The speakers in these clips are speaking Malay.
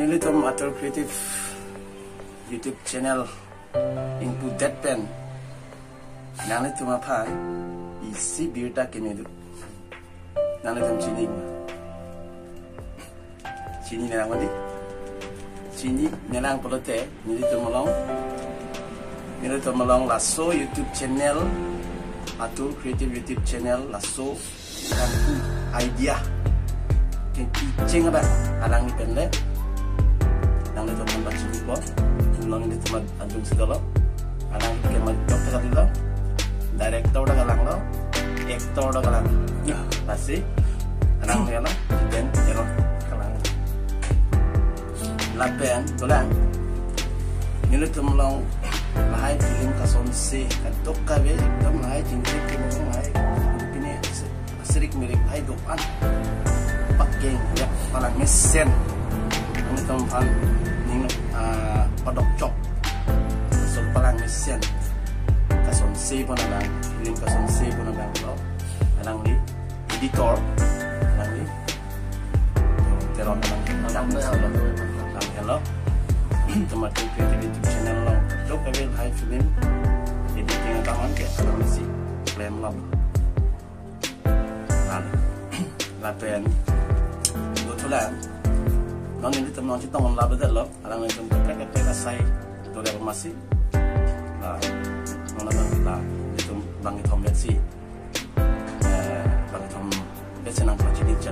Nili tom atur creative YouTube channel input that pen. Nang itu apa? Isi birta kini tu. Nang itu Cini nelang mandi. Cini nelang pelote. Nili tu melong lasso YouTube channel atur creative YouTube channel lasso dan idea. Teaching apa? Alang ni pen le. Nang itu membaca buku, ulang ini cuma adun segala. Alang itu kemat dokter tadi lo, director dah kalang lo, actor dah kalang. Ya, pasti. Alang ni lah, dan error kalang. Lapen, tulang. Ini tu melang lahai film kason si, katok kabe, kam lahai tinggi kemo lahai. Ini serik milik lahai doan. Pakai ya, palang mesin. Ini tempat ning padok cok sol palang mesin kason C pun ada link kason C pun ada lo alang li editor alang li teron alang hello temat creative channel lo cok kabel high film editing tangan ke alang mesti plan lo lapen betulan non ini teman kita ngomong lah betul loh, alang itu mereka say tu dia masih, non itu bang itu lihat sih, bang itu lihat senang macam ni je,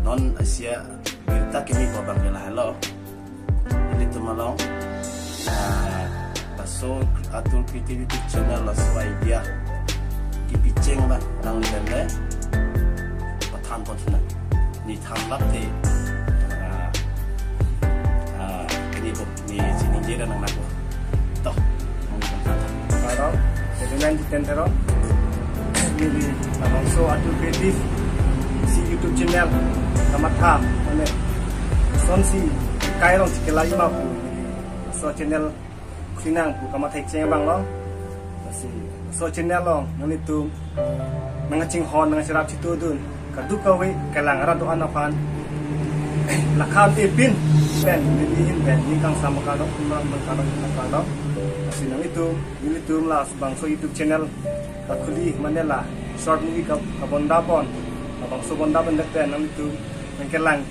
non Asia kita kini kau bang jelah lo, ini tu malang, lasso atur creativity channel lasso idea, kipiceng lah, alang lihat le, patan pun senang. Ni tambah deh, ni sini je dan nak toh, kalau dengan ditentero, ni langsung atur kreatif si YouTube channel kamat ham, mana son si kairong si kelai mapu, so channel sinang pu kamat heceng bang lo, so channel lo, nanti tu mengacing hon dengan serap situ tu. Kaduk kawe kelang rado anapan lakam ipin pen dibihin pen nikang sama kado kado sinang itu lah bangso YouTube channel kakuli manela short movie kabonda pon bangso bonda benda pen nang itu mengkelang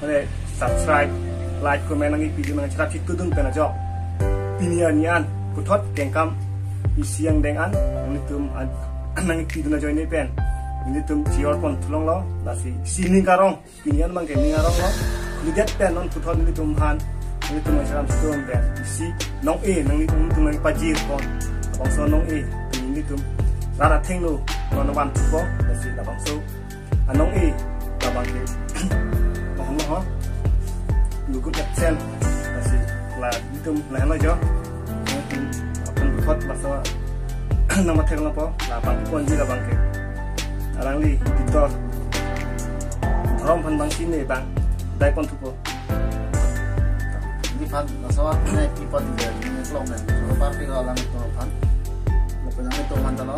mane subscribe like comment nang video nang cerita itu dun pen aja pinianian putot kengkam isi yang dengan nang itu nang video aja ini pen ini tuh cior pun tulung lo, nasi sini karong, pinian bang kini karong lo, lihat pen non putar ini tuh han, ini tuh macam situ pen, isi nong nang itu tuh nang pajir pun, bangso nong ini tuh rara teng lo, non wan tuh pun, nasi la bangso, nong la bang ke, mohon lugu kecil, nasi la itu lah lo jo, apa putar bahasa nama teng lo po, la bang pun jadi la bang ke. Alang li editor drum pan bang sini bang dai pon tupo di pan nasawa na ipon di ni klong na so party ko alang to pan mo pa nang ito man talo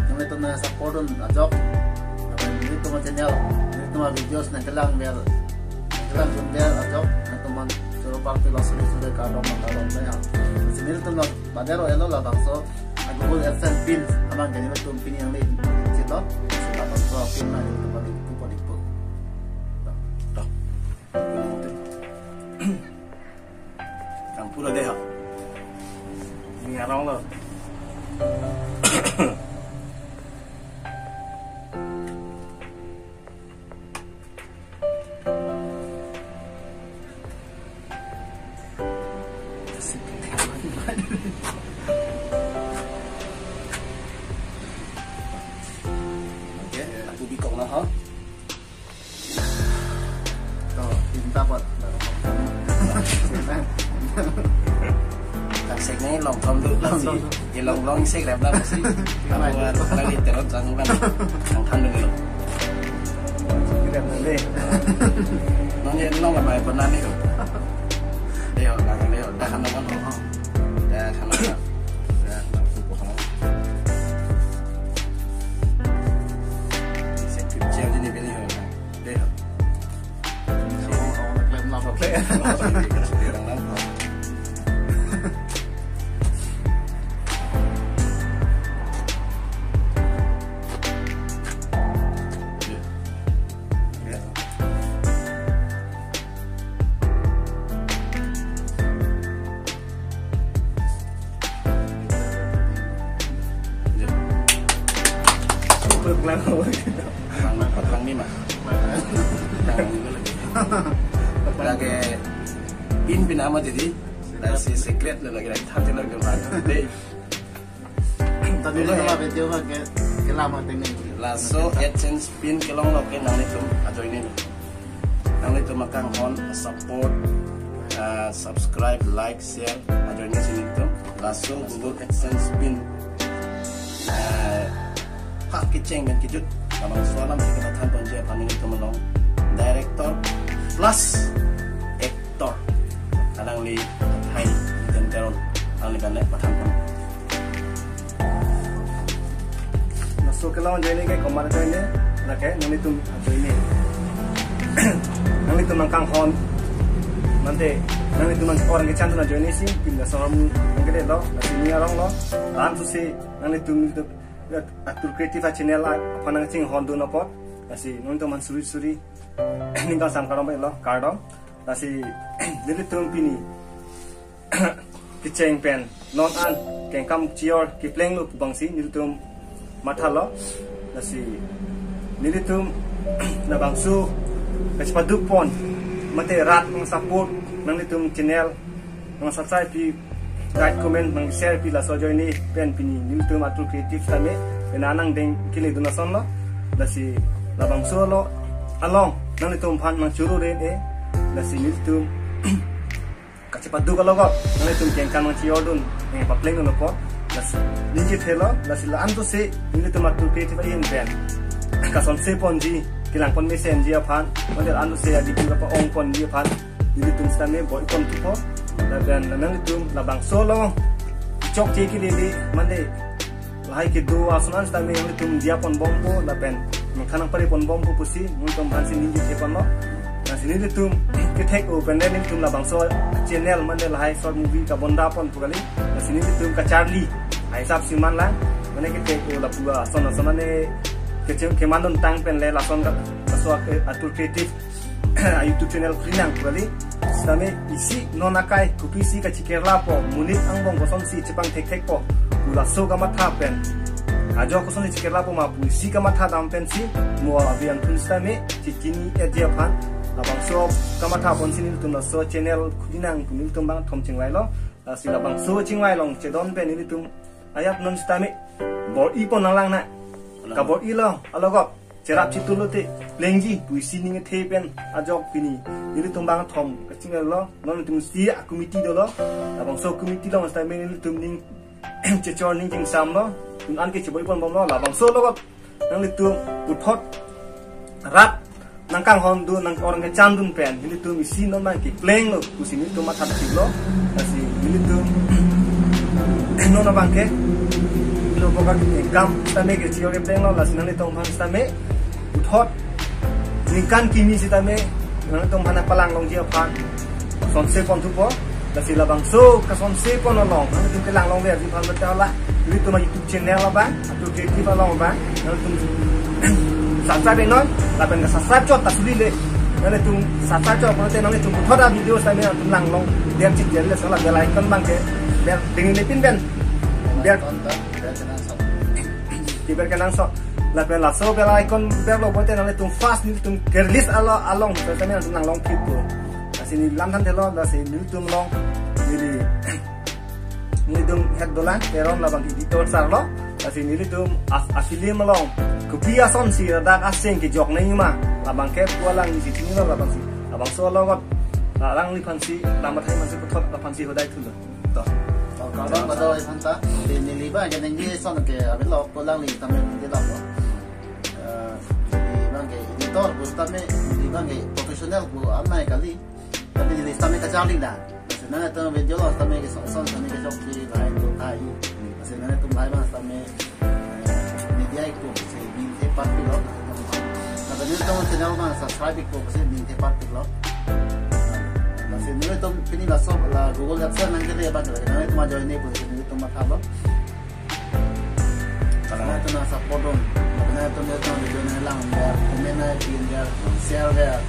nang ito na support on ajok ni to channel ni to videos na kalang mer ajok na to man so party lo sulu ka do man talo na ya sinil to na badero elo la bang so Google AdSense pin amang ganyan to pin yang lain sito dapat profit na itu balik po dah pura deh ni arong lo cộng nó hết. Rồi, chúng ta bật làm sạch này lòng thầm được làm gì thì lòng lo sạch đẹp lắm gì làm đang đi tới rằng bạn thằng thân được đẹp lên nó như nó là bài phần ăn đi rồi đây họ là đây họ đã khăn nó vẫn không đã khăn nó đã làm phục của nó sẽ kịp treo trên này bên này đây họ lang Patlang mima. Lagi pin amat jadi. Si secret lagi hati lagi mati. Tadi lu nama video mah ke lama tinggal. Lasso AdSense pin kelong lo ke nang itu atau ini. Nang itu makang on support, subscribe, like, share atau ini sini itu. Lasso Google AdSense pin. Hak kiceng dan kijut. Kalau soalan kita tahan penjaya paling itu menong. Director plus actor. Kadang li hai dan teron. Kadang li kan patahan pun. So kalau join ini kayak kemarin join ini, nak kayak nanti tuh join ini, nanti tuh mangkang hon, nanti tuh orang kecan tuh join ini sih, pindah soal mungkin deh lo, nasi ni orang lo, langsung sih nanti tuh atur kreatif channel apa nang cing hon tuh nopot, nasi nanti tuh suri ini kalau sam karong lo, kardong, nasi jadi tuh pini, kiceng pen, non an, kengkam cior, kipleng lu bangsi, jadi tuh mata lo, nasi nili tum na bangsu kasi paduk pon mate rat ng support nang nitum channel ng subscribe pi like comment ng share pi la sojo ini pen pini nili tum atul creative tame enanang deng kile donason lo nasi la bangsu lo along nang nitum phan mang churu re e nasi nili tum kasi paduk lo ko nang nitum kengkan mang chiodun ng papleng no po nasi ninji thelo nasi la anto se nili tum atul creative ien pen kason se ponji kilang pon mesen dia phan model anu se adi pun apa ong pon dia phan ini tum stame boy pon tupo dan nang tum labang solo chok ti ki lili mande lahai ke do asunan stame yang tum dia pon bombo la pen mengkanang pare pon bombo pusi muntum han sin ninji te pon lo na sini tum ke take open then tum labang so channel mande lahai short movie ka bonda pon pugali na sini tum ka Charlie ai sap siman la mane ke take la pua sona sona ne kemandon tang pen le lason ka aswa atur creative YouTube channel krinang kali stame isi nonakai kupisi ka chikerla po munit angbong koson si chipang tek po ula so ka matha pen ajo koson si chikerla po ma puisi ka matha dam pen si mo abian tun stame chikini edia phan labang so ka matha pon sin tun so channel krinang kunil tum bang thom chingwai lo si labang so chingwai long chedon pen ni tum ayap non stame bor ipon nalang na kabor ilo alogop cerap cituluti lengji puisi ninge tepen ajok pini ini tumbang thom kacing lo non tum si komiti dolo abang so komiti lo sta men ini tum ning cecor ning jing sam lo tum an ke cheboi pon bom lo labang so lo nang litu uthot rap nang kang hon du nang orang ke candun pen ini tum isi non mang ki pleng lo puisi ini tum mathat lo asi ini tum non abang ke pokok income stame ke cior pleng lo las nang tong phang stame uthot ningkan kimi sitame nang tong phana palang long jia phan son se pon thupo la sila bang so ka son se pon long nang tum telang long le ji phan ba la ni tum YouTube channel la ba atu creative long ba nang tum subscribe non la ben subscribe chot ta suli le nang tum subscribe chot ko te nang tum uthot da video stame tum lang long dia chit dia le sala belai kan bang ke biar dingin lepin ben biar kiber kenang so la pen la so bela icon ber lo bote na tum fast ni tum kerlis along terusnya tum nang long clip to asini lam tan telo da se ni tum long ni tum head dolan peron la bang editor sar lo asini ni tum affiliate malong kopia son si da aseng ki jok nei ma la bang ke pualang ni sini lo la bang si abang so lo got lang ni phansi lam thai man se puthot la phansi hodai thul to kalau pada hanta di niliba jadi ni son ke abis lo pulang ni kami di lo jadi bangke editor bus kami di bangke profesional bu amai kali tapi di kami ke Charlie dah sebenarnya tu video lo kami ke son kami ke jok di lain tu kai sebenarnya tu lain mas kami media itu se binte parti lo tapi ni tu channel mas subscribe itu se binte parti lo sini tu pini la sob la Google AdSense nang kete ba kare na tu ma join ni pun sini tu ma thaba kalau tu na support don na tu ne tu video na lang ya comment na pin ya share ya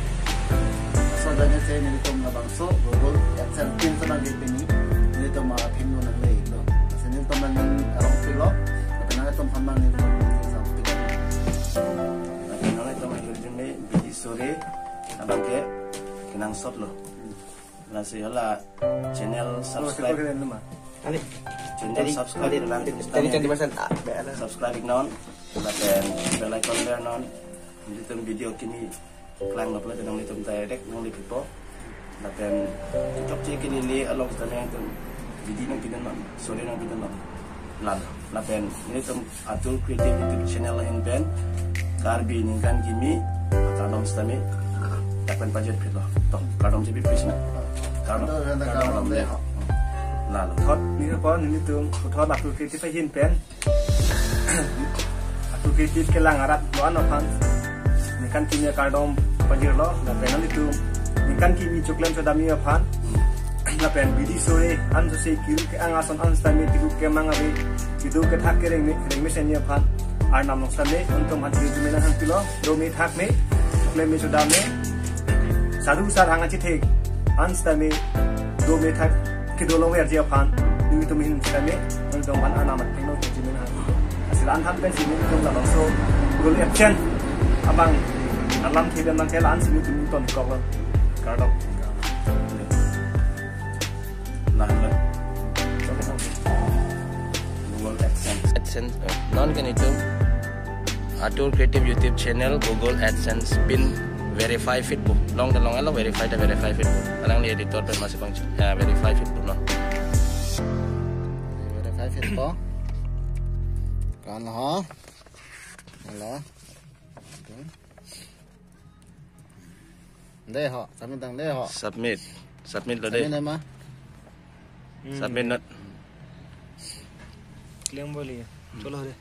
so dan ni sini tu ma bang so Google AdSense pin tu na gitu ni tu ma pin no nang lei lo sini tu ma ning arong pilo na tu phamang ni abang ke kenang shot lo nasi hala channel subscribe channel subscribe subscribe non dan bell icon there non nitum video kini klang lo pula tenang nitum direct nang di pipo dan cocok cek kini li along sana itu video nang kita non sore nang kita non lapen nitum atul creative YouTube channel in band karbi ningkan kimi kadom stami takkan budget pilo toh kadom jadi prisna kadom deh lalu thot ni ko ni tung thot atul creative hin pen atul creative ke lang arat loan of fans ni kan kimia kadom pajir lo na pen ni tung ni kan kimi choklam chodami of fan na pen bidi sore an so se kil ke angason an stami tiku ke mangabe kidu ke thak ke reng me sen ni fan ar nam no stami untum han ki jumena han kilo do me thak me choklem me chodame sadu sar hanga chi thek an stami do me thak kido lo wer je fan ni to min stami untum han ar nam at no ke jumena han asilan han pen sin ni tum la so gol action abang alam thi ben ke lan sin tum ton ko kardok lalu Google AdSense non kan itu atur creative YouTube channel Google AdSense pin verify fit bu long alo verify fit bu kadang di editor pen masih bang verify fit bu non verify fit po kan ho halo deh ho submit tang deh ho submit lo deh submit not claim बोलिए चलो रे